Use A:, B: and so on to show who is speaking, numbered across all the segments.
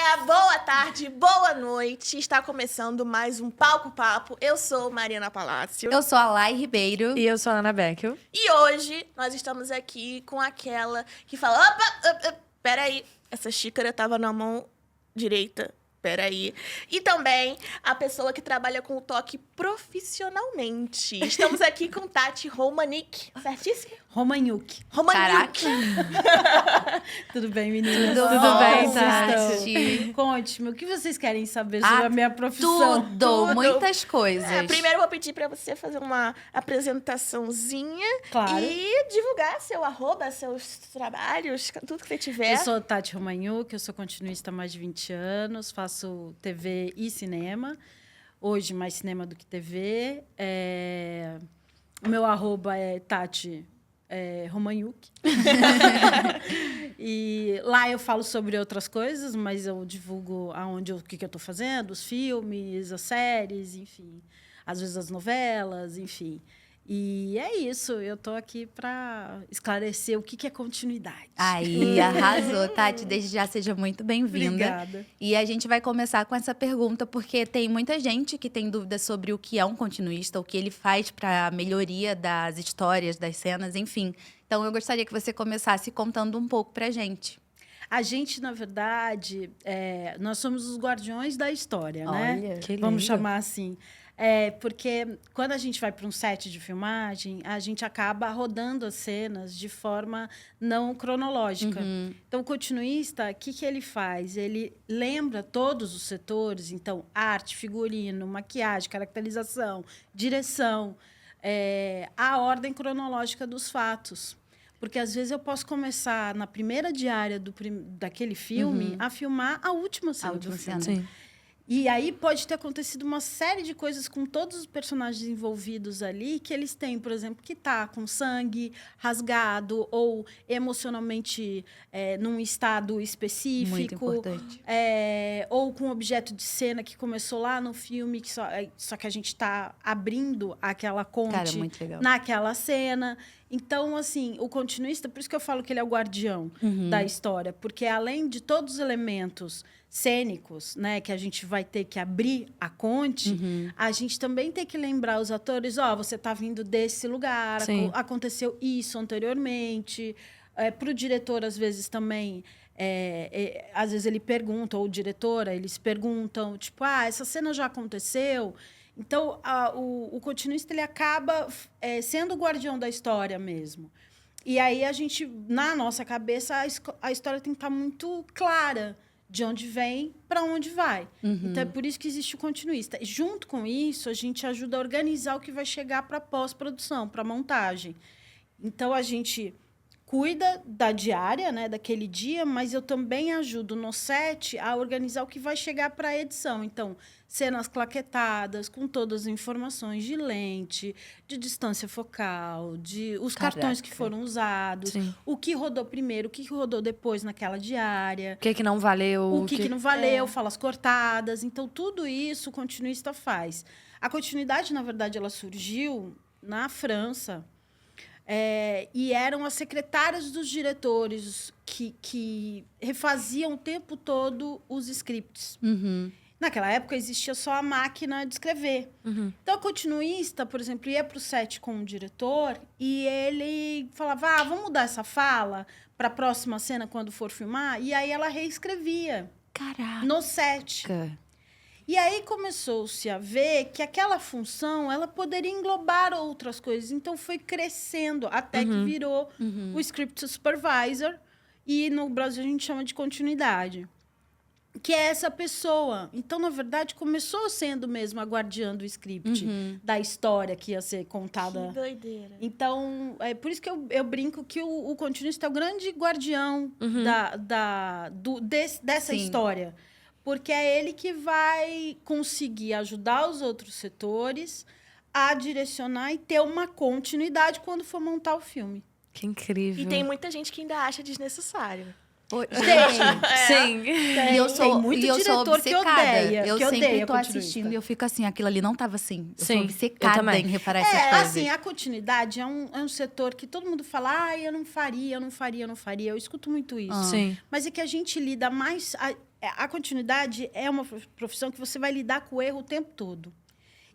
A: dia, boa tarde, boa noite. Está começando mais um Palco Papo. Eu sou Mariana Palácio.
B: Eu sou a Lai Ribeiro.
C: E eu sou a Ana Beckel.
A: E hoje nós estamos aqui com aquela que fala... Opa, peraí, essa xícara estava na mão direita. Peraí. E também a pessoa que trabalha com o toque profissionalmente. Estamos aqui com Tati Romaniuk, certíssimo?
D: Romaniuk.
A: Romaniuk.
D: Tudo bem, meninas?
B: Tudo
C: bem,
B: Tati?
D: Conte-me, o que vocês querem saber sobre a minha profissão?
B: Tudo, muitas coisas.
A: Primeiro eu vou pedir para você fazer uma apresentaçãozinha.
D: Claro.
A: E divulgar seu arroba, seus trabalhos, tudo que você tiver.
D: Eu sou Tati Romaniuk, eu sou continuista há mais de 20 anos, faço TV e cinema. Hoje, mais cinema do que TV. O meu arroba é Tati Romaniuk. E lá eu falo sobre outras coisas, mas eu divulgo o que eu estou fazendo, os filmes, as séries, enfim. Às vezes as novelas, enfim. E é isso, eu estou aqui para esclarecer o que é continuidade.
B: Aí, arrasou, Tati. Desde já, seja muito bem-vinda.
D: Obrigada.
B: E a gente vai começar com essa pergunta, porque tem muita gente que tem dúvidas sobre o que é um continuista, o que ele faz para a melhoria das histórias, das cenas, enfim. Então, eu gostaria que você começasse contando um pouco pra gente.
D: A gente, na verdade, nós somos os guardiões da história, né?
B: Olha,
C: que lindo.
D: Vamos chamar assim. Porque quando a gente vai para um set de filmagem, a gente acaba rodando as cenas de forma não cronológica.
B: Uhum.
D: Então, o continuista, o que ele faz? Ele lembra todos os setores, então, arte, figurino, maquiagem, caracterização, direção, a ordem cronológica dos fatos. Porque, às vezes, eu posso começar na primeira diária daquele filme a filmar a última cena do filme.
B: Cena.
C: Sim.
D: E aí pode ter acontecido uma série de coisas com todos os personagens envolvidos ali, que eles têm, por exemplo, que tá com sangue rasgado ou emocionalmente num estado específico.
B: Muito importante.
D: Ou com um objeto de cena que começou lá no filme, que só que a gente está abrindo aquela
B: Cara,
D: conte
B: muito legal.
D: naquela cena. Então, assim, o continuista, por isso que eu falo que ele é o guardião da história, porque além de todos os elementos cênicos, né, que a gente vai ter que abrir a conte, a gente também tem que lembrar os atores, você está vindo desse lugar,
C: Sim.
D: aconteceu isso anteriormente. Para o diretor, às vezes, também... às vezes ele pergunta, ou diretora, eles perguntam, tipo, essa cena já aconteceu? Então, o continuista ele acaba sendo o guardião da história mesmo. E aí, a gente, na nossa cabeça, a história tem que estar muito clara de onde vem para onde vai. Então, é por isso que existe o continuista. E, junto com isso, a gente ajuda a organizar o que vai chegar para a pós-produção, para a montagem. Então, a gente cuida da diária, né, daquele dia, mas eu também ajudo no set a organizar o que vai chegar para a edição. Então, cenas claquetadas, com todas as informações de lente, de distância focal, de os cartões que foram usados,
C: Sim.
D: o que rodou primeiro, o que rodou depois naquela diária,
C: O que não valeu?
D: o que não valeu, falas cortadas. Então, tudo isso o continuista faz. A continuidade, na verdade, ela surgiu na França, e eram as secretárias dos diretores que refaziam o tempo todo os scripts. Naquela época, existia só a máquina de escrever. Então, a continuista, por exemplo, ia para o set com o diretor e ele falava, vamos mudar essa fala para a próxima cena, quando for filmar. E aí, ela reescrevia no set. E aí começou-se a ver que aquela função ela poderia englobar outras coisas. Então, foi crescendo até que virou o script supervisor. E no Brasil a gente chama de continuidade. Que é essa pessoa. Então, na verdade, começou sendo mesmo a guardiã do script, da história que ia ser contada.
A: Que doideira.
D: Então, é por isso que eu brinco que o continuista é o grande guardião dessa história. Porque é ele que vai conseguir ajudar os outros setores a direcionar e ter uma continuidade quando for montar o filme.
C: Que incrível.
A: E tem muita gente que ainda acha desnecessário.
C: Sim.
B: E eu sou,
D: Tem muito
B: e eu sou
D: diretor que
B: obcecada.
D: odeia,
B: Eu
D: que
B: sempre
D: odeia
B: tô
D: continuista.
B: assistindo e eu fico assim, aquilo ali não tava assim. Eu
C: Sim,
B: sou
C: eu
B: obcecada
C: também.
B: em reparar essas coisas.
D: Assim, a continuidade é um setor que todo mundo fala, eu não faria. Eu escuto muito isso.
C: Sim.
D: Mas é que a gente lida mais... a continuidade é uma profissão que você vai lidar com o erro o tempo todo.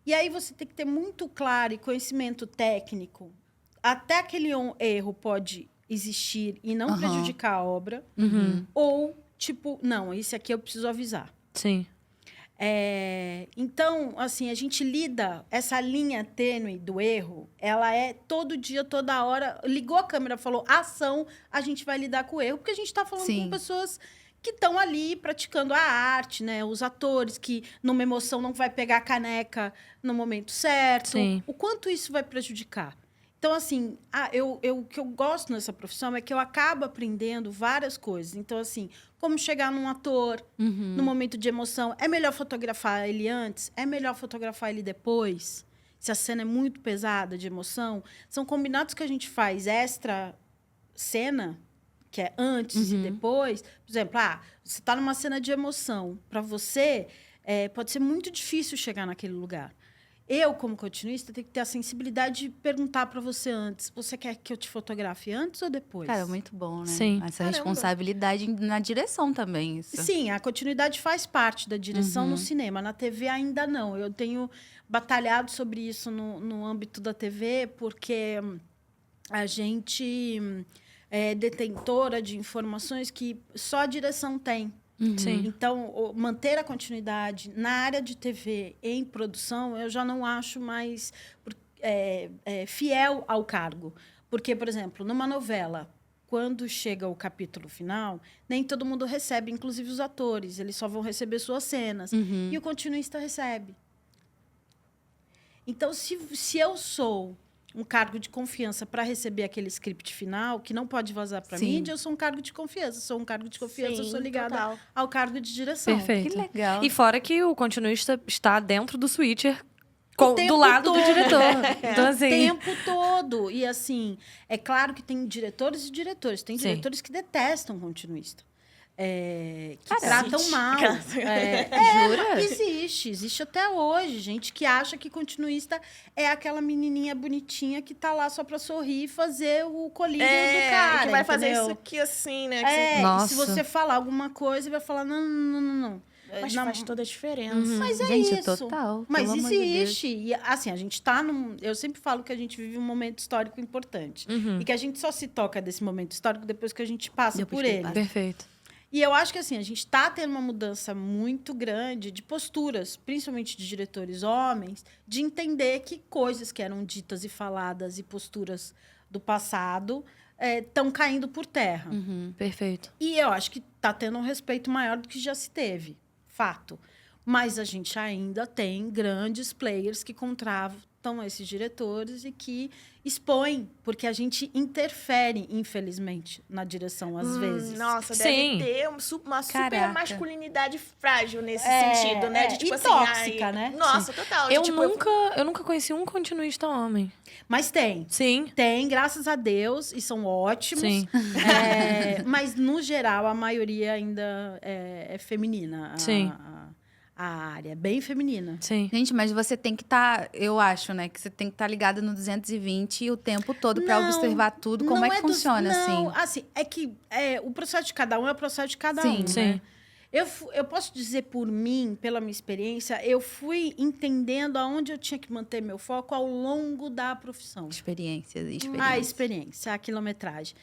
D: E aí você tem que ter muito claro e conhecimento técnico. Até aquele erro pode existir e não prejudicar a obra. Ou, tipo, não, esse aqui eu preciso avisar.
C: Sim.
D: Então, assim, a gente lida, essa linha tênue do erro, ela é todo dia, toda hora. Ligou a câmera, falou ação, a gente vai lidar com o erro, porque a gente está falando com pessoas que estão ali praticando a arte, né? Os atores que, numa emoção, não vai pegar a caneca no momento certo.
C: Sim.
D: O quanto isso vai prejudicar? Então, assim, o que eu gosto nessa profissão é que eu acabo aprendendo várias coisas. Então, assim, como chegar num ator no momento de emoção. É melhor fotografar ele antes? É melhor fotografar ele depois? Se a cena é muito pesada de emoção. São combinados que a gente faz extra cena, que é antes e depois. Por exemplo, você está numa cena de emoção. Para você, pode ser muito difícil chegar naquele lugar. Eu, como continuista, tenho que ter a sensibilidade de perguntar para você antes. Você quer que eu te fotografe antes ou depois?
B: Cara, muito bom, né?
C: Sim.
B: Essa responsabilidade na direção também. Isso.
D: Sim, a continuidade faz parte da direção no cinema. Na TV ainda não. Eu tenho batalhado sobre isso no âmbito da TV, porque a gente é detentora de informações que só a direção tem.
C: Sim.
D: Então, manter a continuidade na área de TV em produção, eu já não acho mais fiel ao cargo. Porque, por exemplo, numa novela, quando chega o capítulo final, nem todo mundo recebe, inclusive os atores. Eles só vão receber suas cenas. E o continuista recebe. Então, se eu sou um cargo de confiança para receber aquele script final, que não pode vazar para a mídia, eu sou um cargo de confiança. Sou um cargo de confiança, eu sou ligada ao cargo de direção.
C: Perfeito.
B: Que legal.
C: E fora que o continuista está dentro do switcher,
D: tempo
C: do lado
D: todo.
C: do diretor. Então,
D: O
C: assim...
D: tempo todo. E, assim, é claro que tem diretores e diretores. Tem diretores que detestam continuista. Que tratam mal.
B: Jura?
D: Existe até hoje. Gente que acha que continuista é aquela menininha bonitinha que tá lá só pra sorrir e fazer o colírio do cara.
A: Que vai fazer
D: entendeu?
A: isso aqui assim, né?
D: E
C: Nossa.
D: se você falar alguma coisa, vai falar, não.
A: Mas
D: Não,
A: faz toda a diferença.
D: Mas é
B: Gente,
D: isso.
B: total.
D: Mas
B: pelo amor de Deus.
D: existe. E, assim, a gente tá num... Eu sempre falo que a gente vive um momento histórico importante. E que a gente só se toca desse momento histórico depois que a gente passa
B: Depois
D: por
B: que
D: ele.
B: passa.
C: Perfeito.
D: E eu acho que, assim, a gente está tendo uma mudança muito grande de posturas, principalmente de diretores homens, de entender que coisas que eram ditas e faladas e posturas do passado estão caindo por terra.
C: Perfeito.
D: E eu acho que está tendo um respeito maior do que já se teve. Fato. Mas a gente ainda tem grandes players que contratam esses diretores e que expõem, porque a gente interfere, infelizmente, na direção, às vezes.
A: Nossa,
C: Sim.
A: deve ter uma super
B: Caraca.
A: masculinidade frágil nesse sentido, né? De, tipo
D: e
A: assim,
D: tóxica,
A: ai,
D: né?
A: Nossa, total.
C: Eu,
A: de, tipo,
C: nunca conheci um continuista homem.
D: Mas tem.
C: Sim.
D: Tem, graças a Deus, e são ótimos.
C: Sim.
D: Mas, no geral, a maioria ainda é feminina.
C: Sim.
D: A área é bem feminina.
C: Sim.
B: Gente, mas você tem que estar, eu acho, né? Que você tem que estar ligada no 220 o tempo todo para
D: Não,
B: observar tudo. Como
D: não
B: é que funciona,
D: não,
B: assim?
D: é que o processo de cada um é o processo de cada
B: Sim.
D: um,
C: Sim.
D: né? Eu posso dizer por mim, pela minha experiência, eu fui entendendo aonde eu tinha que manter meu foco ao longo da profissão.
B: Experiências.
D: A experiência, a quilometragem.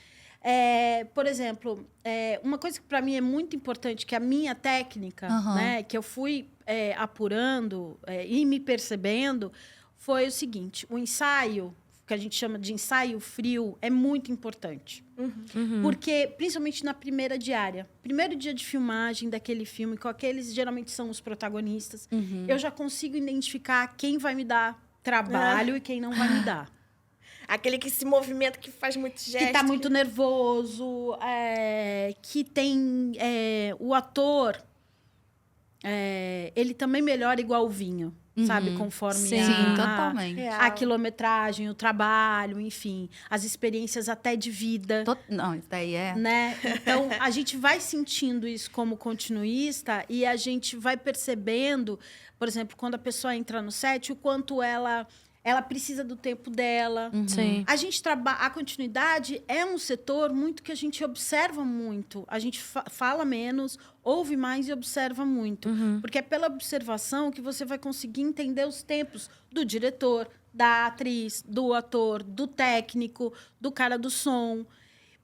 D: Por exemplo, uma coisa que para mim é muito importante, que a minha técnica, né, que eu fui apurando e me percebendo, foi o seguinte: o ensaio, que a gente chama de ensaio frio, é muito importante. Porque, principalmente na primeira diária, primeiro dia de filmagem daquele filme, com aqueles geralmente são os protagonistas, eu já consigo identificar quem vai me dar trabalho e quem não vai me dar.
A: aquele que se movimenta, que faz muito gesto.
D: Que tá muito nervoso, que tem... o ator, ele também melhora igual o vinho, sabe? Conforme
B: Sim, totalmente.
D: a quilometragem, o trabalho, enfim. As experiências até de vida.
B: Não, isso daí é...
D: Né? Então, a gente vai sentindo isso como continuista e a gente vai percebendo, por exemplo, quando a pessoa entra no set, o quanto ela Ela precisa do tempo dela.
C: Sim.
D: A gente trabalha. A continuidade é um setor muito que a gente observa muito. A gente fala menos, ouve mais e observa muito. Porque é pela observação que você vai conseguir entender os tempos do diretor, da atriz, do ator, do técnico, do cara do som.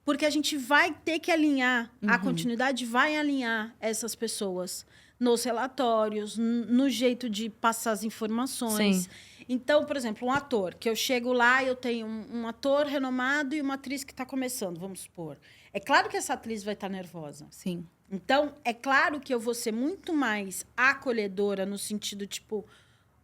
D: Porque a gente vai ter que alinhar, a continuidade vai alinhar essas pessoas nos relatórios, no jeito de passar as informações.
C: Sim.
D: Então, por exemplo, um ator, que eu chego lá e eu tenho um ator renomado e uma atriz que está começando, vamos supor. É claro que essa atriz vai estar nervosa.
B: Sim.
D: Então, é claro que eu vou ser muito mais acolhedora no sentido, tipo,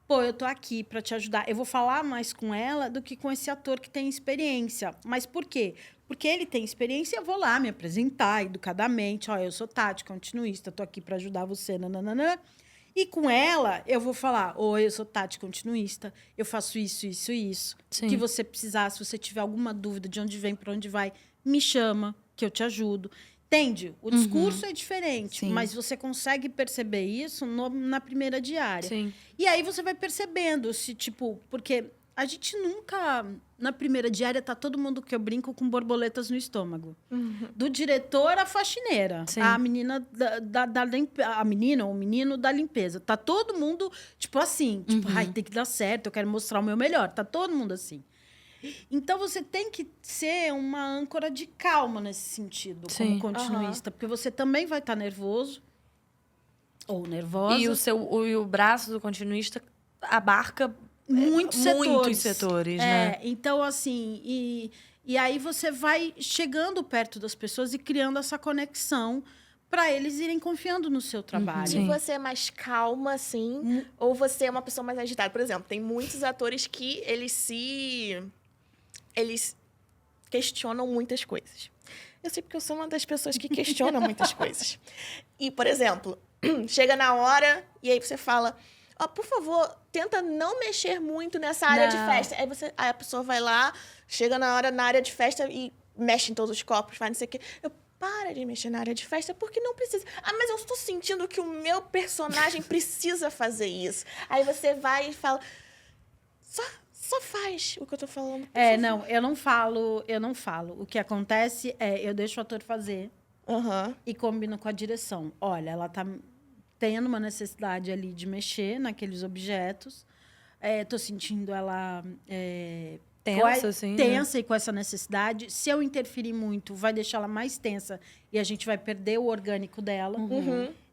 D: pô, eu tô aqui para te ajudar. Eu vou falar mais com ela do que com esse ator que tem experiência. Mas por quê? Porque ele tem experiência, eu vou lá me apresentar educadamente. Ó, eu sou Tati, continuista, tô aqui para ajudar você, nananana. E com ela, eu vou falar, oi, eu sou Tati, continuista, eu faço isso, isso e isso.
C: Sim.
D: O que você precisar, se você tiver alguma dúvida de onde vem, para onde vai, me chama, que eu te ajudo. Entende? O discurso é diferente,
B: Sim.
D: mas você consegue perceber isso na primeira diária.
C: Sim.
D: E aí você vai percebendo se, tipo, porque a gente nunca, na primeira diária, tá todo mundo que eu brinco com borboletas no estômago. Do diretor à faxineira,
C: Sim.
D: a menina a menina ou o menino da limpeza. Tá todo mundo, tipo assim, tipo, ai, tem que dar certo, eu quero mostrar o meu melhor. Tá todo mundo assim. Então você tem que ser uma âncora de calma nesse sentido,
C: Sim.
D: como continuista, porque você também vai estar nervoso ou nervosa.
C: E o braço do continuista abarca
D: muitos
C: setores, né?
D: Então, assim, e aí você vai chegando perto das pessoas e criando essa conexão para eles irem confiando no seu trabalho.
C: Sim.
A: E você é mais calma, assim? Ou você é uma pessoa mais agitada? Por exemplo, tem muitos atores que eles questionam muitas coisas. Eu sei porque eu sou uma das pessoas que questiona muitas coisas. E, por exemplo, chega na hora e aí você fala... Ó, por favor, tenta não mexer muito nessa área de festa. Aí a pessoa vai lá, chega na área de festa e mexe em todos os copos, faz não sei o quê. Para de mexer na área de festa, porque não precisa. Ah, mas eu estou sentindo que o meu personagem precisa fazer isso. Aí você vai e fala... Só faz o que eu tô falando. por favor.
D: Não, eu não falo. O que acontece é, eu deixo o ator fazer
A: Aham.
D: e combino com a direção. Olha, ela tá tendo uma necessidade ali de mexer naqueles objetos. Tô sentindo ela
C: Tensa, assim, né?
D: tensa e com essa necessidade. Se eu interferir muito, vai deixar ela mais tensa e a gente vai perder o orgânico dela.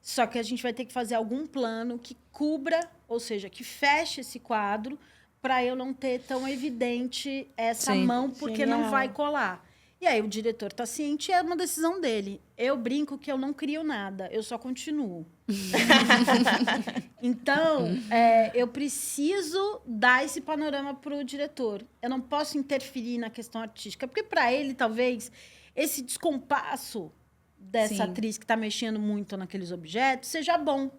D: Só que a gente vai ter que fazer algum plano que cubra, ou seja, que feche esse quadro para eu não ter tão evidente essa
C: Sim.
D: mão, porque não
A: Genial.
D: vai colar. E aí o diretor tá ciente, é uma decisão dele. Eu brinco que eu não crio nada, eu só continuo. Então, eu preciso dar esse panorama pro diretor. Eu não posso interferir na questão artística, porque para ele, talvez, esse descompasso dessa
B: Sim.
D: atriz que tá mexendo muito naqueles objetos seja bom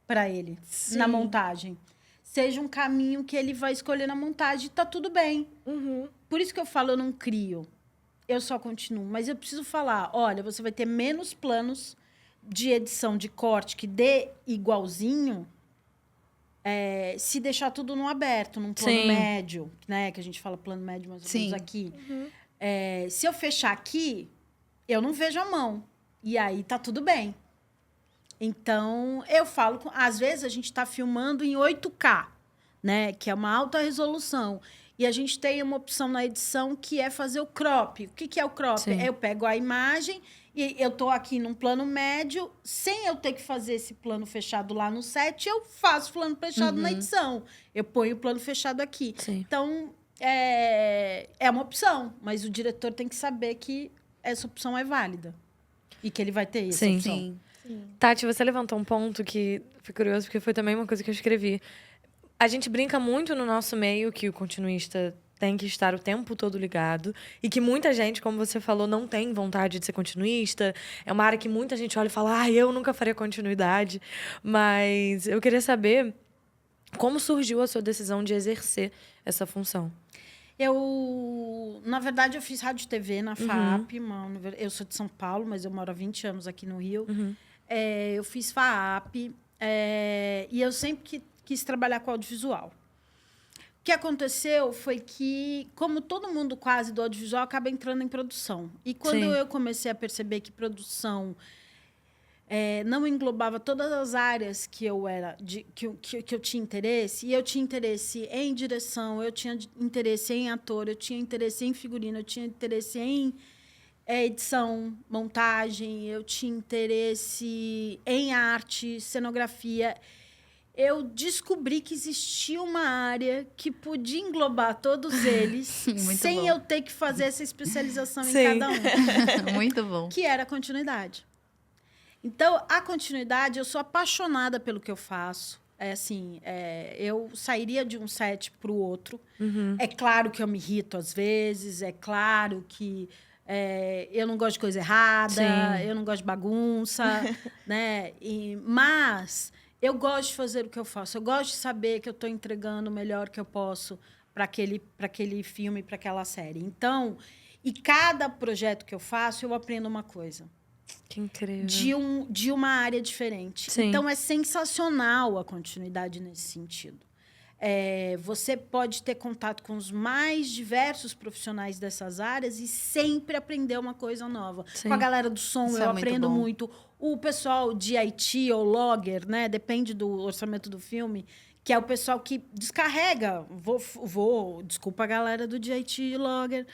D: para ele
A: Sim.
D: na montagem. Seja um caminho que ele vai escolher na montagem, tá tudo bem. Por isso que eu falo, eu não crio. Eu só continuo. Mas eu preciso falar, olha, você vai ter menos planos de edição, de corte, que dê igualzinho, se deixar tudo no aberto, num plano
C: Sim.
D: médio, né? Que a gente fala plano médio mais ou menos
B: Sim.
D: aqui. Se eu fechar aqui, eu não vejo a mão. E aí tá tudo bem. Então, eu falo... Às vezes, a gente está filmando em 8K, né? Que é uma alta resolução. E a gente tem uma opção na edição que é fazer o crop. O que é o crop?
C: Sim.
D: Eu pego a imagem e eu estou aqui num plano médio, sem eu ter que fazer esse plano fechado lá no set, eu faço o plano fechado na edição. Eu ponho o plano fechado aqui.
C: Sim.
D: Então, é uma opção, mas o diretor tem que saber que essa opção é válida. E que ele vai ter essa
C: Sim.
D: opção.
B: Sim.
C: Tati, você levantou um ponto que foi curioso, porque foi também uma coisa que eu escrevi. A gente brinca muito no nosso meio que o continuista tem que estar o tempo todo ligado e que muita gente, como você falou, não tem vontade de ser continuista. É uma área que muita gente olha e fala, eu nunca faria continuidade. Mas eu queria saber como surgiu a sua decisão de exercer essa função.
D: Na verdade, eu fiz rádio e TV na FAAP. Eu sou de São Paulo, mas eu moro há 20 anos aqui no Rio. Eu fiz FAAP e eu sempre quis trabalhar com audiovisual. que aconteceu foi que, como todo mundo quase do audiovisual, acaba entrando em produção. E quando
C: Sim.
D: eu comecei a perceber que produção não englobava todas as áreas que eu era, que eu tinha interesse, e eu tinha interesse em direção, eu tinha interesse em ator, eu tinha interesse em figurino, eu tinha interesse em edição, montagem, eu tinha interesse em arte, cenografia. Eu descobri que existia uma área que podia englobar todos eles
B: Muito
D: sem
B: bom.
D: eu ter que fazer essa especialização em
C: Sim.
D: cada um,
B: Muito bom.
D: que era a continuidade. Então, a continuidade, eu sou apaixonada pelo que eu faço. Eu sairia de um set para o outro.
C: Uhum.
D: É claro que eu me irrito às vezes, é claro que eu não gosto de coisa errada,
C: Sim.
D: eu não gosto de bagunça, né? Mas eu gosto de fazer o que eu faço. Eu gosto de saber que eu estou entregando o melhor que eu posso para aquele filme, para aquela série. Então, e cada projeto que eu faço, eu aprendo uma coisa.
C: Que incrível.
D: De uma área diferente.
C: Sim.
D: Então, é sensacional a continuidade nesse sentido. Você pode ter contato com os mais diversos profissionais dessas áreas e sempre aprender uma coisa nova.
C: Sim.
D: Com a galera do som,
B: Isso
D: eu
B: é muito
D: aprendo
B: bom.
D: muito. O pessoal de IT ou logger, né? Depende do orçamento do filme, que é o pessoal que descarrega. Desculpa a galera do IT e logger,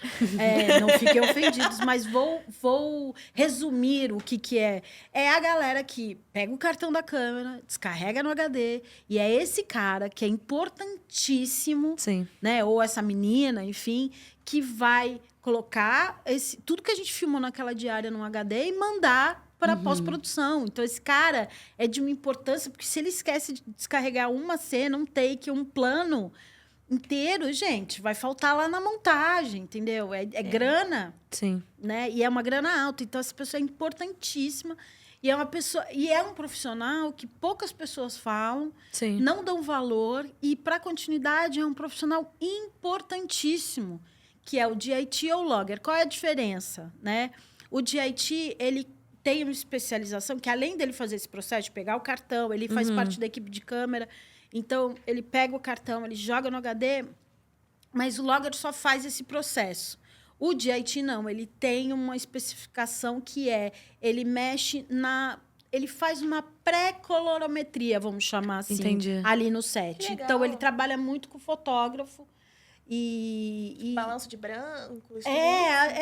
D: não fiquem ofendidos, mas vou resumir o que é. É a galera que pega o cartão da câmera, descarrega no HD, e é esse cara que é importantíssimo,
C: Sim.
D: né? Ou essa menina, enfim, que vai colocar tudo que a gente filmou naquela diária num HD e mandar para pós-produção. Então, esse cara é de uma importância, porque se ele esquece de descarregar uma cena, um take, um plano inteiro, gente, vai faltar lá na montagem, entendeu? É grana,
C: Sim.
D: né? E é uma grana alta. Então, essa pessoa é importantíssima. E é um profissional que poucas pessoas falam,
C: Sim.
D: não dão valor, e para a continuidade é um profissional importantíssimo, que é o DIT ou logger. Qual é a diferença, né? O DIT, ele tem uma especialização que, além dele fazer esse processo de pegar o cartão, ele faz parte da equipe de câmera. Então, ele pega o cartão, ele joga no HD, mas o logger só faz esse processo. O DIT não, ele tem uma especificação que ele mexe ele faz uma pré-colorometria, vamos chamar assim,
C: Entendi.
D: ali no set.
A: Que legal.
D: Então, ele trabalha muito com o fotógrafo.
A: Balanço de brancos.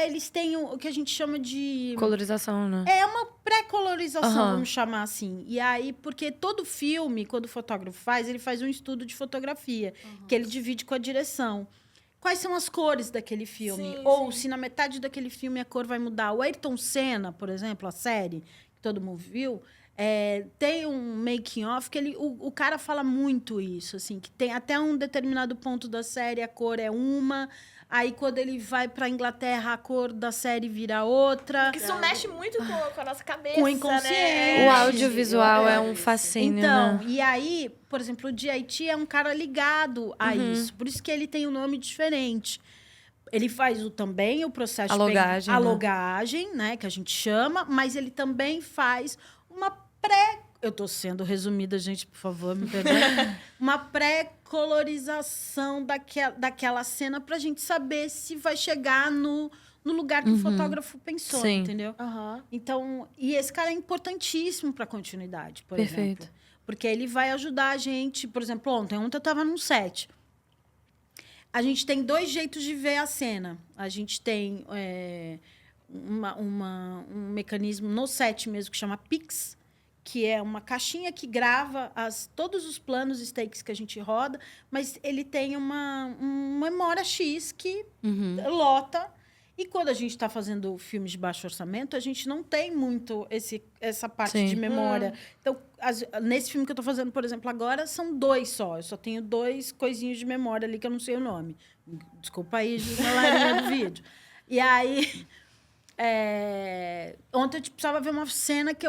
D: Eles têm o que a gente chama de...
C: Colorização, né?
D: É uma pré-colorização,
C: Aham.
D: vamos chamar assim. E aí, porque todo filme, quando o fotógrafo faz, ele faz um estudo de fotografia, que ele divide com a direção. Quais são as cores daquele filme?
A: Sim,
D: Ou
A: sim.
D: se na metade daquele filme a cor vai mudar. O Ayrton Senna, por exemplo, a série, que todo mundo viu, tem um making-of que o cara fala muito isso, assim, que tem até um determinado ponto da série a cor é uma, aí quando ele vai para a Inglaterra a cor da série vira outra.
A: Isso mexe muito com a nossa cabeça,
D: Com o inconsciente.
A: né?
C: O audiovisual é um fascínio,
D: Então,
C: né?
D: e aí, por exemplo, o DIT é um cara ligado a isso, por isso que ele tem um nome diferente. Ele faz também o processo
C: A logagem,
D: a
C: né?
D: logagem, né, que a gente chama, mas ele também faz uma eu estou sendo resumida, gente, por favor, me perdoe. Uma pré-colorização daquela cena para a gente saber se vai chegar no lugar que o fotógrafo pensou,
C: Sim.
D: entendeu?
A: Aham.
D: Então, e esse cara é importantíssimo para a continuidade, por
C: Perfeito.
D: exemplo. Porque ele vai ajudar a gente. Por exemplo, ontem eu estava num set. A gente tem 2 jeitos de ver a cena. A gente tem um mecanismo no set mesmo que chama Pix, que é uma caixinha que grava todos os planos, os takes que a gente roda, mas ele tem uma memória X que lota. E quando a gente está fazendo filmes de baixo orçamento, a gente não tem muito essa parte
C: Sim.
D: de memória. Então, nesse filme que eu estou fazendo, por exemplo, agora, são 2 só. Eu só tenho 2 coisinhos de memória ali que eu não sei o nome. Desculpa aí, galerinha do vídeo. E aí... Ontem eu precisava ver uma cena que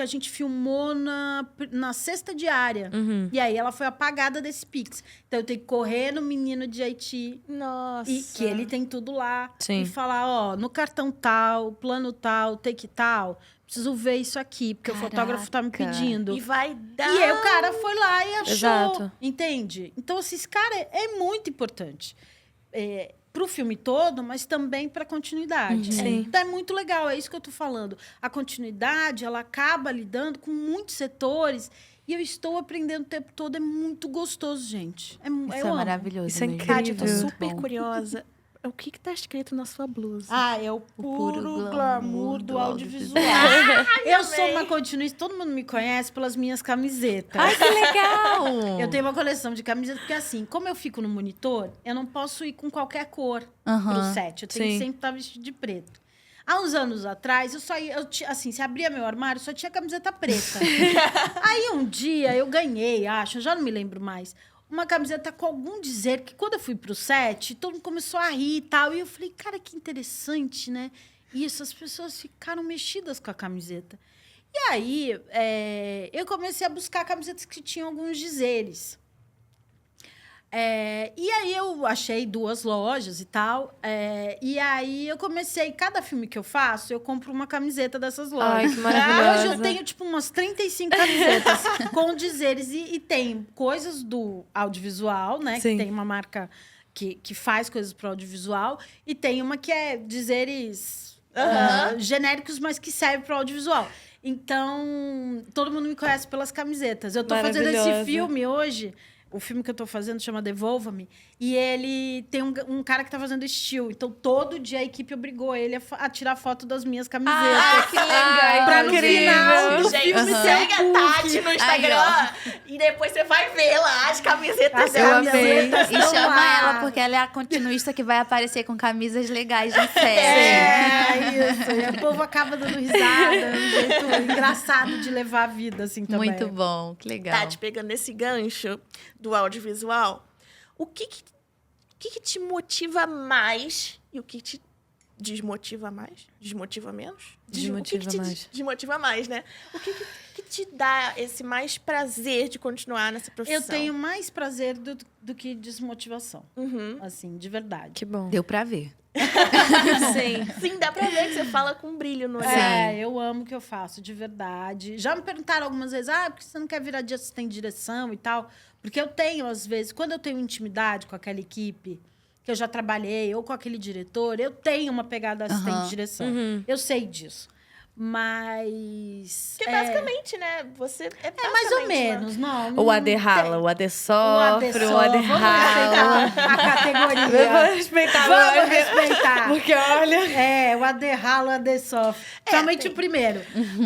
D: a gente filmou na sexta diária. E aí ela foi apagada desse Pix. Então eu tenho que correr no menino de Haiti.
A: Nossa.
D: E que ele tem tudo lá.
C: Sim.
D: E falar, ó, no cartão tal, plano tal, take tal, preciso ver isso aqui, porque o fotógrafo tá me pedindo.
A: E vai dar...
D: E aí o cara foi lá e achou.
C: Exato.
D: Entende? Então, assim, esse cara é muito importante. Pro filme todo, mas também para a continuidade.
C: Sim.
D: Então é muito legal, é isso que eu tô falando. A continuidade, ela acaba lidando com muitos setores e eu estou aprendendo o tempo todo. É muito gostoso, gente.
B: Isso é maravilhoso.
C: Isso é
B: mesmo.
C: incrível.
A: Kátia, eu tô
C: Muito
A: super
B: bom.
A: curiosa. O que tá escrito na sua blusa?
D: É o puro glamour do audiovisual.
B: audiovisual.
D: Eu sou uma continuista, todo mundo me conhece pelas minhas camisetas.
B: Ai, que legal!
D: Eu tenho uma coleção de camisetas, porque assim, como eu fico no monitor, eu não posso ir com qualquer cor pro set. Eu tenho que
C: Sim.
D: sempre estar vestido de preto. Há uns anos atrás, assim, se abria meu armário, só tinha camiseta preta. Aí um dia eu ganhei, eu já não me lembro mais, uma camiseta com algum dizer que quando eu fui pro set, todo mundo começou a rir e tal. E eu falei, cara, que interessante, né? E essas pessoas ficaram mexidas com a camiseta. E aí, eu comecei a buscar camisetas que tinham alguns dizeres. E aí eu achei 2 lojas e tal. E aí eu comecei, cada filme que eu faço, eu compro uma camiseta dessas lojas.
C: Ai, que maravilhosa.
D: Hoje eu tenho, tipo, umas 35 camisetas com dizeres. E tem coisas do audiovisual, né?
C: Sim.
D: Que tem uma marca que faz coisas para audiovisual. E tem uma que é dizeres genéricos, mas que serve para audiovisual. Então, todo mundo me conhece pelas camisetas. Eu tô fazendo esse
C: Maravilhosa.
D: filme hoje. O filme que eu tô fazendo chama Devolva-me. E ele tem um cara que tá fazendo estilo. Então, todo dia a equipe obrigou ele a tirar foto das minhas camisetas.
A: Ah, que legal!
D: Pra no
C: incrível.
D: final do
A: Gente,
D: filme ter
A: segue
D: o
A: a
D: book.
A: Tati no Instagram e depois você vai ver lá as camisetas
D: As
A: dela.
D: camisetas
B: E
D: estão
B: chama
D: lá.
B: ela, porque ela é a continuista que vai aparecer com camisas legais na série.
D: Isso. E o povo acaba dando risada. Um jeito engraçado de levar a vida, assim, também.
B: Muito bom, que legal.
A: Tati, pegando esse gancho do audiovisual, o que te motiva mais e o que te desmotiva mais? Desmotiva menos?
C: Desmotiva
A: O que te
C: mais.
A: desmotiva mais, né? O que te dá esse mais prazer de continuar nessa profissão?
D: Eu tenho mais prazer do que desmotivação. Assim, de verdade.
C: Que bom.
B: Deu pra ver.
C: Sim.
A: Sim, dá pra ver que você fala com brilho no olhar.
D: Eu amo o que eu faço, de verdade. Já me perguntaram algumas vezes, por que você não quer virar de assistente de direção e tal? Porque eu tenho, às vezes, quando eu tenho intimidade com aquela equipe que eu já trabalhei, ou com aquele diretor, eu tenho uma pegada assistente de direção. Eu sei disso. Mas...
A: Porque basicamente, né? Você é
D: mais ou
A: basicamente
D: menos, não.
C: O AD
D: tem-
C: rala, o AD
D: O
C: sofre, o AD
D: Vamos
C: rala.
D: respeitar a categoria.
C: Vamos respeitar.
D: Vamos respeitar.
C: Porque olha...
D: O AD rala, o AD sofre. Somente
A: tem.
D: o primeiro.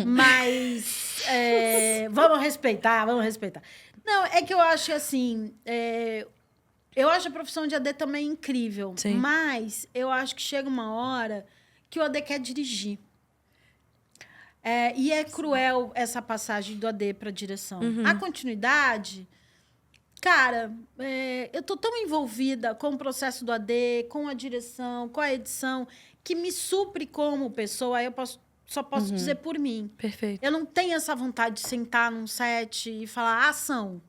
D: Mas vamos respeitar. Não, é que eu acho assim... eu acho a profissão de AD também incrível.
C: Sim.
D: Mas eu acho que chega uma hora que o AD quer dirigir. E é cruel essa passagem do AD para direção. A continuidade... Cara, eu tô tão envolvida com o processo do AD, com a direção, com a edição, que me supre como pessoa. Aí eu só posso dizer por mim.
C: Perfeito.
D: Eu não tenho essa vontade de sentar num set e falar ação.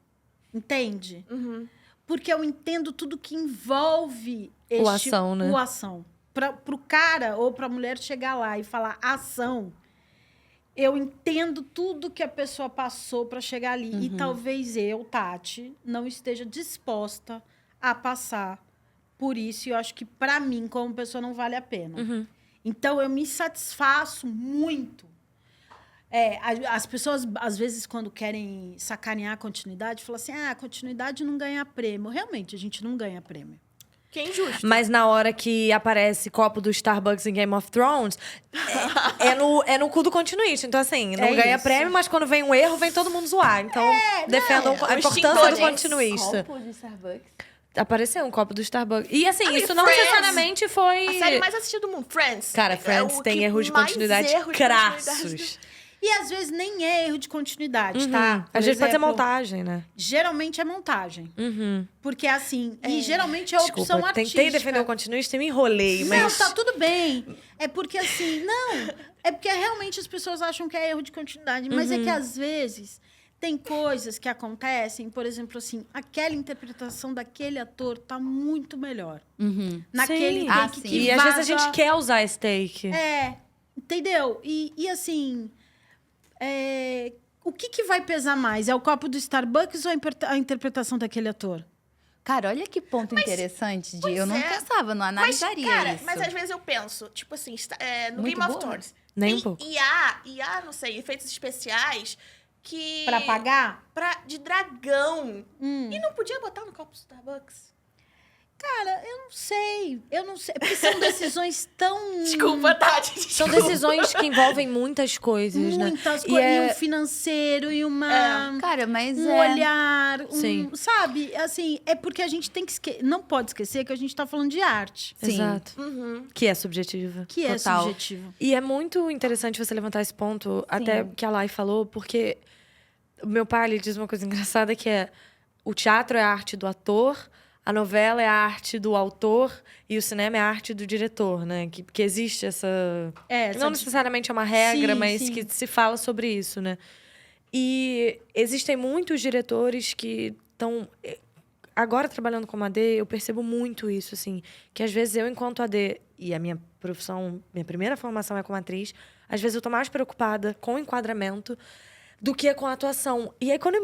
D: Entende? Porque eu entendo tudo que envolve
C: O ação, né?
D: o ação. Pro cara ou pra mulher chegar lá e falar ação, eu entendo tudo que a pessoa passou para chegar ali. E talvez eu, Tati, não esteja disposta a passar por isso. E eu acho que, para mim, como pessoa, não vale a pena. Então, eu me satisfaço muito. As pessoas, às vezes, quando querem sacanear a continuidade, falam assim, a continuidade não ganha prêmio. Realmente, a gente não ganha prêmio.
A: Que é injusto.
C: Mas na hora que aparece copo do Starbucks em Game of Thrones, é no cu do continuista. Então, assim, não ganha
D: isso.
C: prêmio, mas quando vem um erro, vem todo mundo zoar. Então, defendam a
A: o
C: importância
A: extintor,
C: do
A: gente.
C: continuista.
B: Copo de Starbucks.
C: Apareceu um copo do Starbucks. E, assim,
A: Amiga,
C: isso não
A: Friends.
C: necessariamente foi...
A: A série mais assistida do mundo, Friends.
C: Cara,
A: É
C: Friends
A: o
C: tem
A: que
C: erros de
A: mais
C: continuidade
A: erros de continuidade
C: crassos.
D: E às vezes nem é erro de continuidade, tá? Por
C: Às vezes pode ser
D: exemplo,
C: montagem, né?
D: Geralmente é montagem.
C: Uhum.
D: Porque assim, e geralmente é a opção
C: Desculpa,
D: artística.
C: tentei defender o continuista e me enrolei,
D: Não,
C: mas...
D: tá tudo bem. É porque assim, é porque realmente as pessoas acham que é erro de continuidade. Mas é que às vezes tem coisas que acontecem, por exemplo, assim, aquela interpretação daquele ator tá muito melhor. Naquele
C: Sim.
D: take
B: sim.
D: que
C: E às vezes a
D: vaza-
C: gente quer usar esse take.
D: Entendeu? E assim, o que vai pesar mais? É o copo do Starbucks ou a interpretação daquele ator?
B: Cara, olha que ponto interessante. Eu não
A: é.
B: pensava, não analisaria
A: Cara,
B: isso.
A: mas às vezes eu penso, tipo assim, no
B: Muito
A: Game of
B: boa.
A: Thrones.
C: Nem um
A: tem
C: pouco.
A: IA, não sei, efeitos especiais que...
D: Pra pagar?
A: De dragão. E não podia botar no copo do Starbucks?
D: Cara, eu não sei. Porque são decisões tão...
A: Desculpa, Tati.
C: São
A: desculpa.
C: decisões que envolvem muitas coisas, né?
D: Muitas
C: E
D: coisas.
C: é-
D: E um financeiro, e uma...
B: Cara, mas
D: um
B: é...
D: olhar,
C: Sim.
D: sabe? Assim, é porque a gente tem que não pode esquecer que a gente tá falando de arte,
B: Sim.
C: Exato.
A: Uhum.
C: Que é subjetiva.
D: que é
B: Total.
D: subjetivo.
C: E é muito interessante você levantar esse ponto, até que a Lai falou, porque o meu pai ele diz uma coisa engraçada que é o teatro é a arte do ator, a novela é a arte do autor e o cinema é a arte do diretor, né? Que existe essa... Não necessariamente é uma regra,
D: Sim,
C: mas
D: sim.
C: que se fala sobre isso, né? E existem muitos diretores que estão... Agora, trabalhando como AD, eu percebo muito isso, assim. Que, às vezes, eu, enquanto AD, e a minha profissão, minha primeira formação é como atriz, às vezes eu tô mais preocupada com o enquadramento do que com a atuação. E aí, quando eu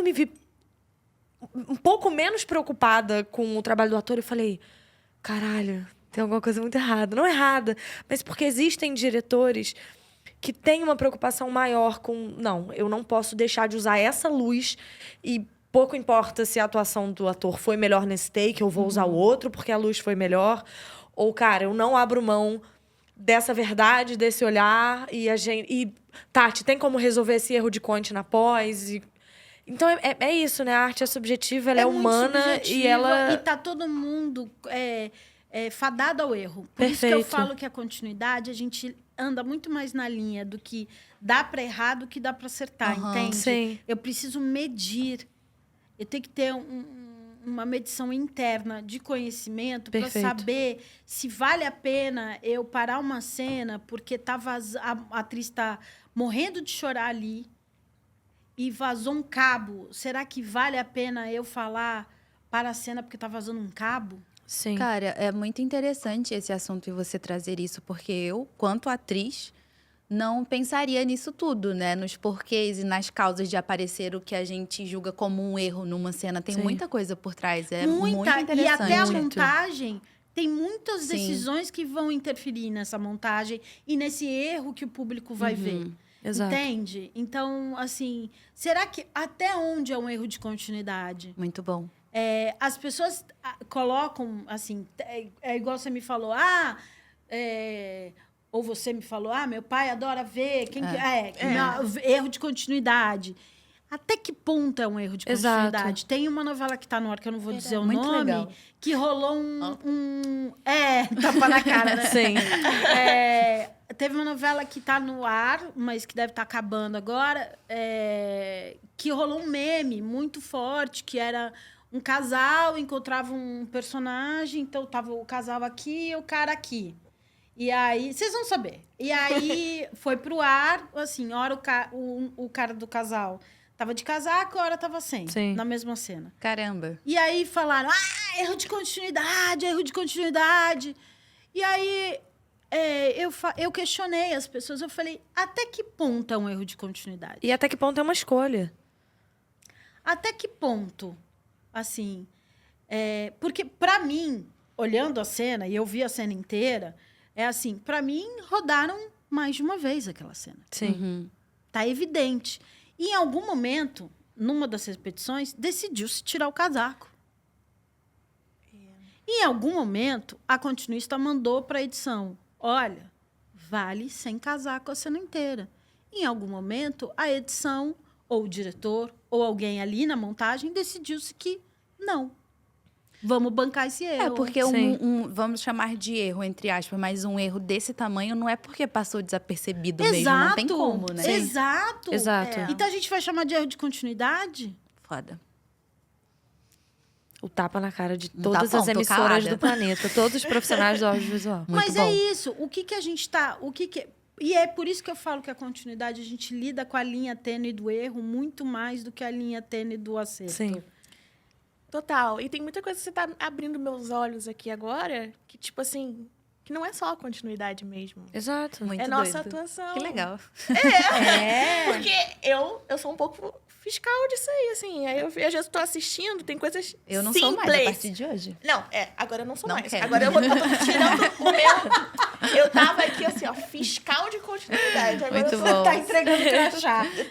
C: me vi um pouco menos preocupada com o trabalho do ator, eu falei, caralho, tem alguma coisa muito errada. Não errada, mas porque existem diretores que têm uma preocupação maior com... Não, eu não posso deixar de usar essa luz e pouco importa se a atuação do ator foi melhor nesse take, eu vou usar o outro porque a luz foi melhor. Ou, cara, eu não abro mão dessa verdade, desse olhar e Tati, tem como resolver esse erro de Conte na pós? Então, é isso, né? A arte é subjetiva, ela é
D: muito
C: humana
D: subjetiva
C: e ela...
D: E tá todo mundo fadado ao erro. Por isso que eu
C: Perfeito.
D: falo que a continuidade, a gente anda muito mais na linha do que dá para errar do que dá para acertar,
B: Aham.
D: entende?
C: Sim.
D: Eu preciso medir. Eu tenho que ter uma medição interna de conhecimento para
C: Perfeito.
D: saber se vale a pena eu parar uma cena porque a atriz está morrendo de chorar ali e vazou um cabo. Será que vale a pena eu falar para a cena porque está vazando um cabo?
C: Sim.
B: Cara, é muito interessante esse assunto e você trazer isso, porque eu, quanto atriz, não pensaria nisso tudo, né? Nos porquês e nas causas de aparecer o que a gente julga como um erro numa cena. Tem
C: Sim.
B: muita coisa por trás. É muito
D: E
B: interessante.
D: até a
C: Muito.
D: montagem, tem muitas
B: Sim.
D: decisões que vão interferir nessa montagem e nesse erro que o público vai ver.
C: Exato.
D: Entende? Então, assim, será que até onde é um erro de continuidade?
B: Muito bom.
D: As pessoas colocam, assim, é igual você me falou, ou você me falou, meu pai adora ver, erro de continuidade. Até que ponto é um erro de
C: Exato.
D: continuidade? Tem uma novela que tá no ar, que eu não vou dizer o
B: Muito
D: nome,
B: legal.
D: que rolou tapa na cara, né?
C: Sim.
D: Teve uma novela que tá no ar, mas que deve estar acabando agora, que rolou um meme muito forte, que era um casal, encontrava um personagem, então tava o casal aqui e o cara aqui. E aí, vocês vão saber. E aí, foi pro ar, assim, hora o cara do casal tava de casaco, hora tava sem,
C: Sim.
D: na mesma cena.
B: Caramba.
D: E aí falaram, erro de continuidade, erro de continuidade. E aí, eu questionei as pessoas, eu falei, até que ponto é um erro de continuidade?
C: E até que ponto é uma escolha?
D: Até que ponto? Assim, porque para mim, olhando a cena, e eu vi a cena inteira, assim, para mim, rodaram mais de uma vez aquela cena.
C: Sim.
D: Tá evidente. E em algum momento, numa das repetições, decidiu-se tirar o casaco. E em algum momento, a continuista mandou para a edição, olha, vale sem casaco a cena inteira. Em algum momento, a edição, ou o diretor, ou alguém ali na montagem, decidiu-se que não. Vamos bancar esse erro.
B: É, porque
C: Sim.
B: vamos chamar de erro, entre aspas, mas um erro desse tamanho não é porque passou desapercebido mesmo, não tem como, né?
D: Exato.
C: Exato.
D: Então a gente vai chamar de erro de continuidade?
B: Foda.
C: O tapa na cara de
B: Um
C: todas
B: tapão,
C: as
B: tô
C: emissoras
B: calada.
C: do planeta. Todos os profissionais do audiovisual.
B: Muito
D: Mas
B: bom.
D: é isso. O que a gente tá... E é por isso que eu falo que a continuidade, a gente lida com a linha tênue do erro muito mais do que a linha tênue do acerto.
C: Sim.
A: Total. E tem muita coisa que você tá abrindo meus olhos aqui agora, que, tipo assim, que não é só a continuidade mesmo.
C: Exato.
B: Muito
A: É nossa
B: doido.
A: atuação.
B: Que legal.
A: Porque eu sou um pouco fiscal disso aí, assim. Aí eu às vezes tô assistindo, tem coisas
B: Eu não
A: simples.
B: sou mais a partir de hoje.
A: Não, agora eu não sou
B: Não
A: mais.
B: quero.
A: Agora eu tô tirando o meu... Eu tava aqui, assim, ó, fiscal de continuidade. Agora
B: Muito
A: eu
B: bom.
D: Tá entregando crachá.
A: Eu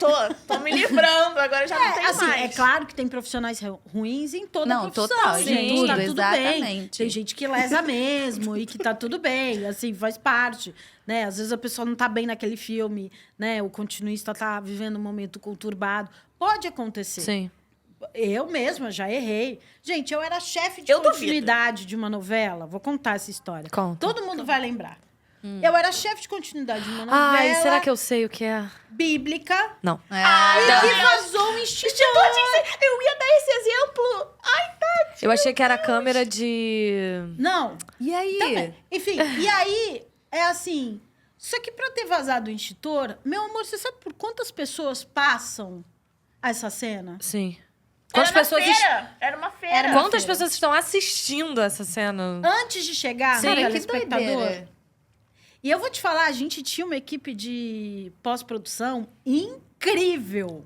A: tô me livrando, agora já não tem
D: Assim,
A: mais.
D: é claro que tem profissionais ruins em toda
B: Não,
D: profissão,
B: total,
D: gente.
B: em tudo,
D: Tá tudo bem.
B: exatamente.
D: Tem gente que lesa mesmo e que tá tudo bem, assim, faz parte, né? Às vezes a pessoa não tá bem naquele filme, né? O continuista tá vivendo um momento conturbado. Pode acontecer.
C: Sim.
D: Eu mesma já errei. Gente, eu era chefe de
A: Eu duvido.
D: continuidade de uma novela. Vou contar essa história.
C: Conta.
D: Todo mundo vai lembrar. Eu era chefe de continuidade de uma novela
C: Ai, será que eu sei o que é?
D: bíblica
C: Não.
D: e que vazou um instituto.
A: Eu ia dar esse exemplo. Ai, tá.
C: Eu achei que era a câmera de...
D: Não,
B: E aí?
D: também. Enfim, e aí, é assim... Só que pra ter vazado o extintor, meu amor, você sabe por quantas pessoas passam essa cena?
C: Sim.
A: Era
C: Quantas
A: uma
C: pessoas...
A: feira. Era uma feira.
D: Era uma
C: Quantas
D: feira.
C: pessoas estão assistindo essa cena?
D: Antes de chegar
C: Sim.
D: no
B: Cara, que
D: telespectador...
B: doideira.
D: E eu vou te falar, a gente tinha uma equipe de pós-produção incrível.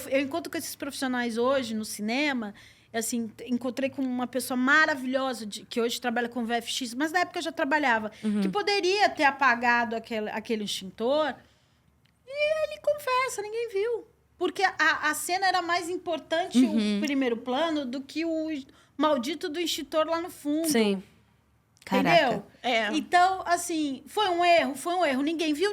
D: Eu encontro com esses profissionais hoje no cinema, assim, encontrei com uma pessoa maravilhosa que hoje trabalha com VFX, mas na época já trabalhava, que poderia ter apagado aquele extintor. E ele confessa, ninguém viu. Porque a cena era mais importante, o primeiro plano, do que o maldito do extintor lá no fundo.
C: Sim.
D: Entendeu?
A: É.
D: Então, assim, foi um erro. Ninguém viu,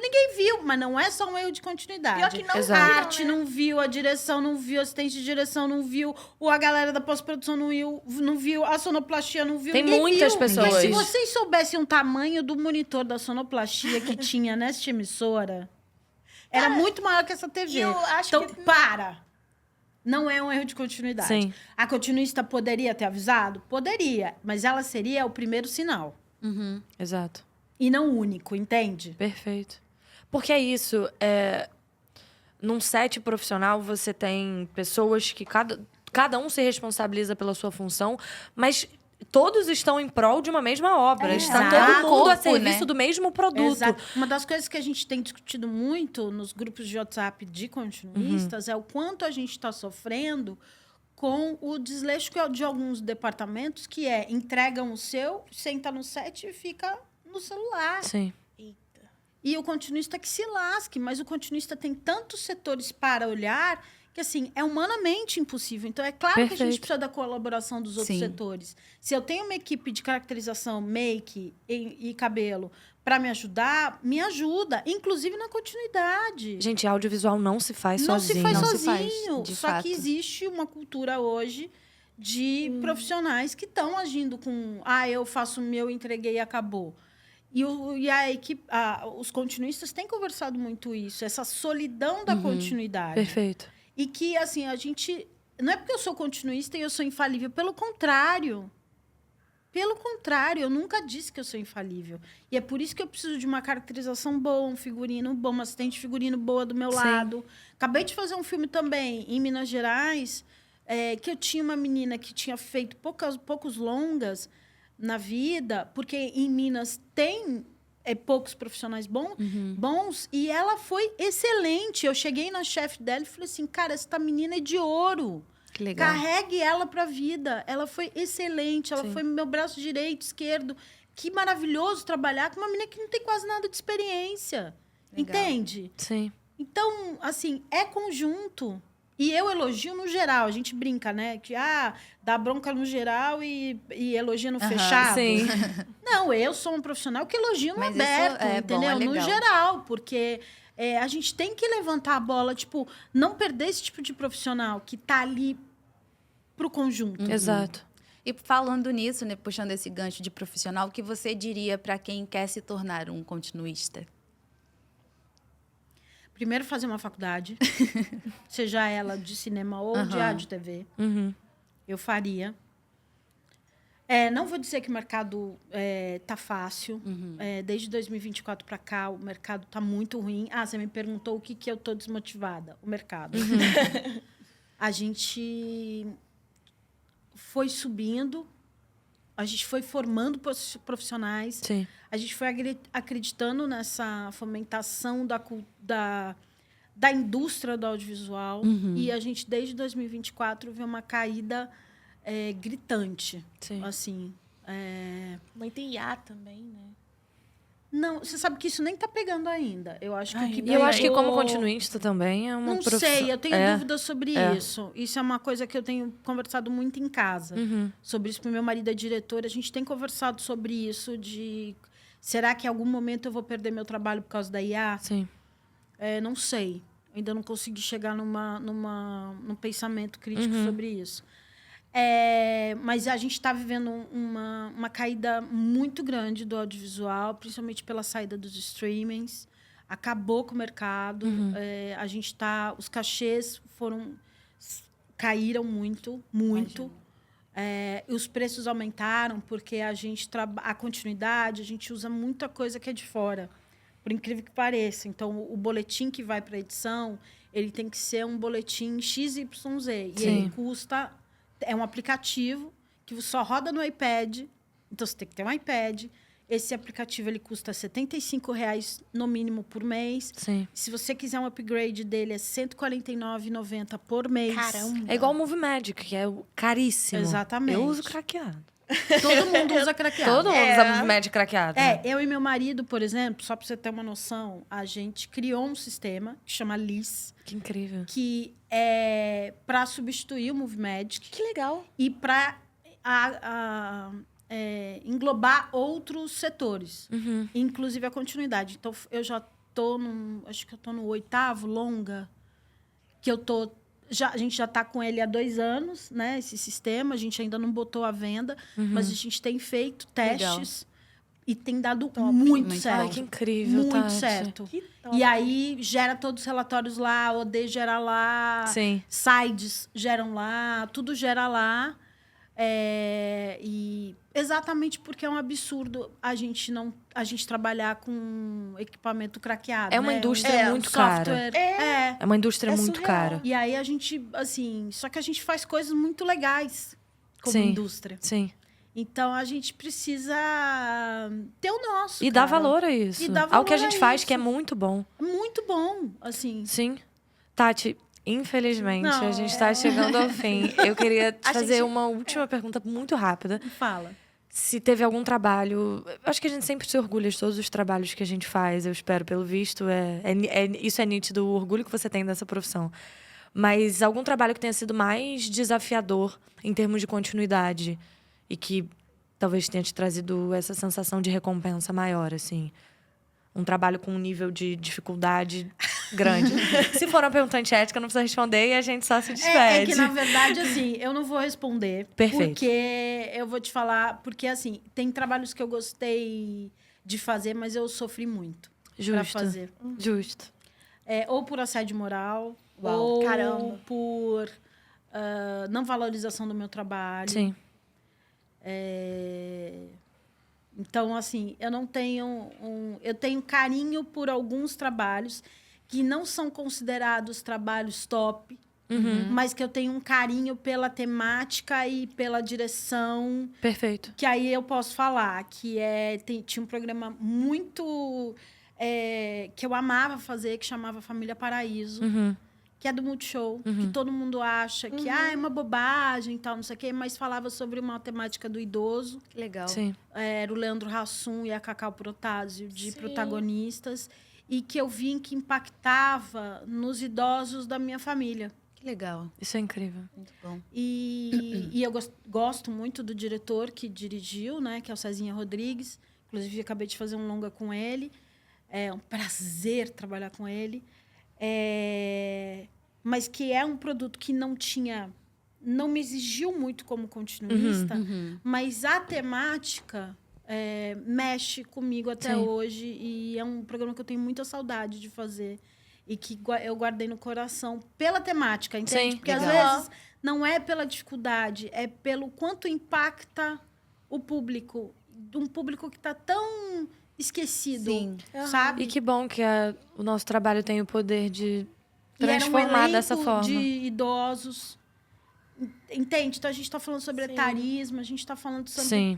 D: mas não é só um erro de continuidade.
A: Pior que não
C: Exato.
D: A
A: viram,
D: arte
A: né?
D: não viu, a direção não viu, o assistente de direção não viu, ou a galera da pós-produção não viu, a sonoplastia não viu.
C: Tem
D: ninguém
C: muitas
D: viu.
C: pessoas.
D: Mas se vocês soubessem o tamanho do monitor da sonoplastia que tinha nesta emissora, era muito maior que essa TV.
A: E eu acho
D: Então,
A: que...
D: para! Não é um erro de continuidade.
C: Sim.
D: A continuista poderia ter avisado? Poderia, mas ela seria o primeiro sinal.
C: Exato.
D: E não o único, entende?
C: Perfeito. Porque é isso. Num set profissional, você tem pessoas que cada um se responsabiliza pela sua função, mas todos estão em prol de uma mesma obra. Está
D: Exato.
C: todo mundo a
B: Corpo,
C: serviço
B: né?
C: do mesmo produto.
D: Exato. Uma das coisas que a gente tem discutido muito nos grupos de WhatsApp de continuistas é o quanto a gente está sofrendo com o desleixo de alguns departamentos, que entregam o seu, senta no set e fica no celular.
C: Sim.
A: Eita.
D: E o continuista que se lasque, mas o continuista tem tantos setores para olhar que, assim, é humanamente impossível. Então, é claro que a gente
C: Perfeito.
D: precisa da colaboração dos outros
B: Sim.
D: setores. Se eu tenho uma equipe de caracterização, make e cabelo para me ajudar, me ajuda, inclusive na continuidade.
C: Gente, audiovisual não se faz
D: Não
C: sozinho.
D: se faz
B: Não se
D: sozinho.
B: faz, de
D: Só
B: fato.
D: que existe uma cultura hoje de profissionais que estão agindo com... eu faço o meu, entreguei e acabou. E a equipe, os continuistas têm conversado muito isso, essa solidão da continuidade.
C: Perfeito.
D: E que, assim, a gente... Não é porque eu sou continuista e eu sou infalível. Pelo contrário. Pelo contrário, eu nunca disse que eu sou infalível. E é por isso que eu preciso de uma caracterização boa, um figurino bom, uma assistente de figurino boa do meu
C: Sim.
D: lado. Acabei de fazer um filme também, em Minas Gerais, que eu tinha uma menina que tinha feito poucos longas na vida, porque em Minas tem... poucos profissionais bons, e ela foi excelente. Eu cheguei na chefe dela e falei assim, cara, essa menina é de ouro.
B: Que legal.
D: Carregue ela pra vida. Ela foi excelente, ela
C: Sim.
D: foi meu braço direito, esquerdo. Que maravilhoso trabalhar com uma menina que não tem quase nada de experiência.
B: Legal.
D: Entende?
C: Sim.
D: Então, assim, é conjunto. E eu elogio no geral. A gente brinca, né? Que, dá bronca no geral e elogia no fechado.
C: Sim.
D: Não, eu sou um profissional que elogio no
B: Mas isso
D: aberto,
B: é bom,
D: entendeu?
B: é
D: No
B: legal.
D: geral, porque a gente tem que levantar a bola, tipo, não perder esse tipo de profissional que tá ali pro conjunto.
C: Exato.
B: E falando nisso, né, puxando esse gancho de profissional, o que você diria para quem quer se tornar um continuista?
D: Primeiro, fazer uma faculdade, seja ela de cinema ou de
B: Aham.
D: rádio e TV.
C: Uhum.
D: Eu faria. Não vou dizer que o mercado tá fácil. Desde 2024 para cá, o mercado tá muito ruim. Você me perguntou o que eu tô desmotivada. O mercado. A gente foi subindo, a gente foi formando profissionais,
C: Sim.
D: a gente foi acreditando nessa fomentação da indústria do audiovisual. E a gente, desde 2024, vê uma caída gritante.
C: Sim.
D: Assim,
A: Muito IA também, né?
D: não, você sabe que isso nem está pegando ainda. Eu acho que o que
C: E eu acho que
D: pegou-
C: como continuista também é uma
D: Não
C: profissão...
D: sei, eu tenho dúvidas sobre
C: É.
D: isso. Isso é uma coisa que eu tenho conversado muito em casa. Sobre isso, porque meu marido é diretor. A gente tem conversado sobre isso de... Será que em algum momento eu vou perder meu trabalho por causa da IA?
C: Sim.
D: Não sei. Ainda não consegui chegar num pensamento crítico sobre isso. Mas a gente está vivendo uma caída muito grande do audiovisual, principalmente pela saída dos streamings. Acabou com o mercado. A gente tá, os cachês caíram muito, muito. E os preços aumentaram porque a continuidade, a gente usa muita coisa que é de fora, por incrível que pareça. Então, o boletim que vai para a edição, ele tem que ser um boletim XYZ. E
C: Sim.
D: ele custa... É um aplicativo que só roda no iPad. Então, você tem que ter um iPad. Esse aplicativo ele custa R$ 75,00 no mínimo por mês.
C: Sim.
D: Se você quiser um upgrade dele, é R$ 149,90 por mês.
A: Caramba.
C: É igual o Movie Magic, que é caríssimo.
D: Exatamente.
C: Eu uso craqueado.
D: Todo mundo usa craqueado.
C: Todo mundo usa Movie Magic craqueado. né?
D: Eu e meu marido, por exemplo, só para você ter uma noção, a gente criou um sistema que chama LIS,
C: Que incrível.
D: que é para substituir o Movie Magic
A: Que legal.
D: e para englobar outros setores, inclusive a continuidade. Então, eu já acho que eu tô no 8º longa, que eu tô... a gente já está com ele há 2 anos, né? Esse sistema, a gente ainda não botou à venda, mas a gente tem feito testes e tem dado muito certo.
C: Ai, que incrível,
D: Muito
C: Tati.
D: certo.
A: Que top.
D: E aí, gera todos os relatórios lá, o OD gera lá,
C: Sim.
D: sites geram lá, tudo gera lá. E exatamente porque é um absurdo a gente trabalhar com equipamento craqueado.
C: É uma
D: né?
C: indústria muito cara.
D: software.
C: É uma indústria
A: É
C: muito
A: surreal.
C: cara.
D: E aí a gente, assim, só que a gente faz coisas muito legais como
C: Sim.
D: indústria.
C: Sim.
D: Então a gente precisa ter o nosso.
C: E dar
D: cara.
C: valor a isso.
D: E dar
C: Ao que a
D: valor
C: gente
D: a
C: faz,
D: isso.
C: que é muito bom.
D: Muito bom, assim.
C: Sim. Tati, infelizmente,
D: Não,
C: a gente está chegando ao fim. Eu queria te
A: A
C: fazer
A: gente-
C: uma última pergunta muito rápida.
D: Fala.
C: Se teve algum trabalho... Eu acho que a gente sempre se orgulha de todos os trabalhos que a gente faz, eu espero, pelo visto. Isso é nítido, o orgulho que você tem dessa profissão. Mas algum trabalho que tenha sido mais desafiador em termos de continuidade e que talvez tenha te trazido essa sensação de recompensa maior, assim. Um trabalho com um nível de dificuldade grande. Se for uma pergunta antiética, não precisa responder e a gente só se despede.
D: É que, na verdade, assim, eu não vou responder.
C: Perfeito.
D: Porque eu vou te falar... Porque, assim, tem trabalhos que eu gostei de fazer, mas eu sofri muito pra
C: Justo.
D: fazer.
C: Justo.
D: Ou por assédio moral,
A: Uau,
D: ou
A: caramba.
D: por não valorização do meu trabalho.
C: Sim.
D: Então, assim, eu não tenho eu tenho carinho por alguns trabalhos que não são considerados trabalhos top, mas que eu tenho um carinho pela temática e pela direção,
C: Perfeito.
D: que aí eu posso falar, que tinha um programa muito que eu amava fazer, que chamava Família Paraíso, que é do Multishow, que todo mundo acha que é uma bobagem e tal, não sei o quê, mas falava sobre uma temática do idoso.
B: Que legal.
C: Sim.
D: Era o Leandro Hassum e a Cacau Protásio de
A: Sim.
D: protagonistas, e que eu vi que impactava nos idosos da minha família.
B: Que legal.
C: Isso é incrível.
B: Muito bom.
D: E eu gosto muito do diretor que dirigiu, né, que é o Cezinha Rodrigues. Inclusive, acabei de fazer um longa com ele. É um prazer trabalhar com ele. Mas que é um produto que não tinha não me exigiu muito como continuista, mas a temática mexe comigo até
C: Sim.
D: hoje. E é um programa que eu tenho muita saudade de fazer. E que eu guardei no coração pela temática, entende?
C: Sim,
D: Porque às
A: legal.
D: vezes não é pela dificuldade, é pelo quanto impacta o público. De um público que está tão esquecido,
B: Sim.
D: sabe?
C: E que bom que o nosso trabalho tem o poder de
D: E era um
C: transformar dessa
D: elenco
C: forma.
D: de idosos. Entende? Então a gente está falando sobre
A: Sim.
D: etarismo, a gente está falando sobre
C: Sim.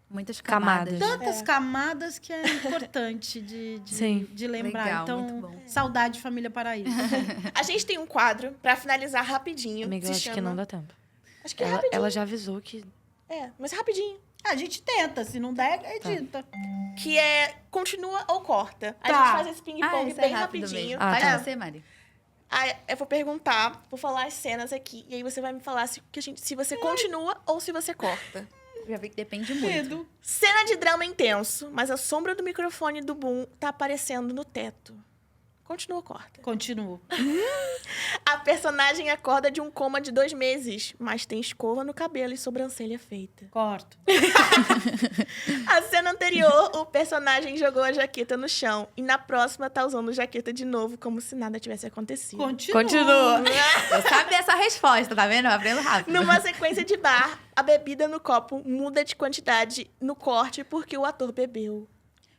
B: Muitas
C: Camadas.
B: camadas.
D: tantas camadas que é importante
C: Sim.
D: de lembrar.
B: Legal,
D: Então,
B: muito bom.
D: saudade Família Paraíso.
A: A gente tem um quadro pra finalizar rapidinho.
C: Amiga, eu
A: se
C: acho que
A: chama-
C: não dá tempo.
A: Acho que é
C: Ela,
A: rapidinho.
C: ela já avisou que...
A: Mas rapidinho.
D: A gente tenta, se não der, edita.
A: Que é continua ou corta. A
D: Tá.
A: gente faz esse ping-pong
B: isso
A: bem
B: é rápido
A: rapidinho.
B: mesmo.
C: Ah,
B: Faz
C: tá.
B: você, Mari.
A: Aí eu vou perguntar, vou falar as cenas aqui. E aí você vai me falar se você continua ou se você corta.
B: Já vi que depende muito.
A: Cena de drama intenso, mas a sombra do microfone do Boom tá aparecendo no teto. Continua ou corta?
D: Continuo.
A: A personagem acorda de um coma de 2 meses, mas tem escova no cabelo e sobrancelha feita.
D: Corto.
A: A cena anterior, o personagem jogou a jaqueta no chão. E na próxima tá usando jaqueta de novo, como se nada tivesse acontecido.
D: Continuo.
C: Continua.
B: Eu sabia essa resposta, tá vendo? Eu aprendo rápido.
A: Numa sequência de bar, a bebida no copo muda de quantidade no corte porque o ator bebeu.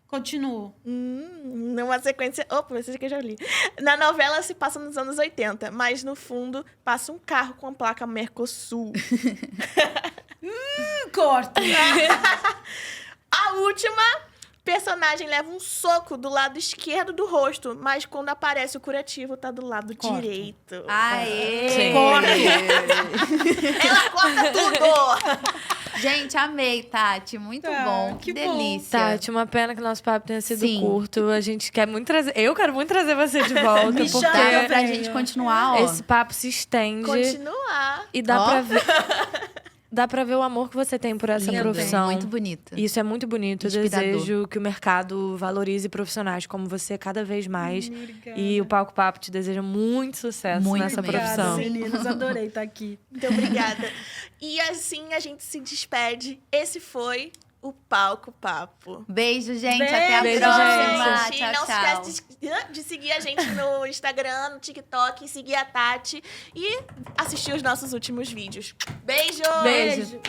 D: Continuo.
A: Numa sequência... Opa, esse aqui eu já li. Na novela se passa nos anos 80, mas no fundo passa um carro com a placa Mercosul.
D: Corto.
A: A última, personagem leva um soco do lado esquerdo do rosto, mas quando aparece o curativo tá do lado
D: Corta.
A: direito.
B: Aê!
C: Sim.
A: Ela corta tudo!
B: Gente, amei, Tati. Muito
D: Tá,
B: bom.
D: que
B: Que
D: bom.
B: delícia.
C: Tati, uma pena que nosso papo tenha sido
B: Sim.
C: curto. A gente quer muito trazer... Eu quero muito trazer você de volta,
D: Me
C: porque
D: chama,
B: Dá pra
D: venho.
B: gente continuar, ó.
C: esse papo se estende.
A: Continuar.
C: E dá
B: Ó.
C: pra ver... Dá pra ver o amor que você tem por essa
B: Lindo,
C: profissão.
B: Muito bonito.
C: Isso é muito bonito. Eu
B: Inspirador.
C: desejo que o mercado valorize profissionais como você cada vez mais.
D: Obrigada.
C: E o Palco Papo te deseja muito sucesso
B: Muito
C: nessa
B: mesmo.
C: profissão.
D: Obrigada, meninas. Adorei estar aqui.
A: Muito obrigada. E assim a gente se despede. Esse foi o Palco Papo.
B: Beijo, gente.
D: Beijo,
B: Até a
C: Beijo,
B: próxima.
A: Gente,
B: Tchau,
A: não
B: tchau.
A: se esquece de seguir a gente no Instagram, no TikTok, seguir a Tati e assistir os nossos últimos vídeos. Beijo!
C: Beijo.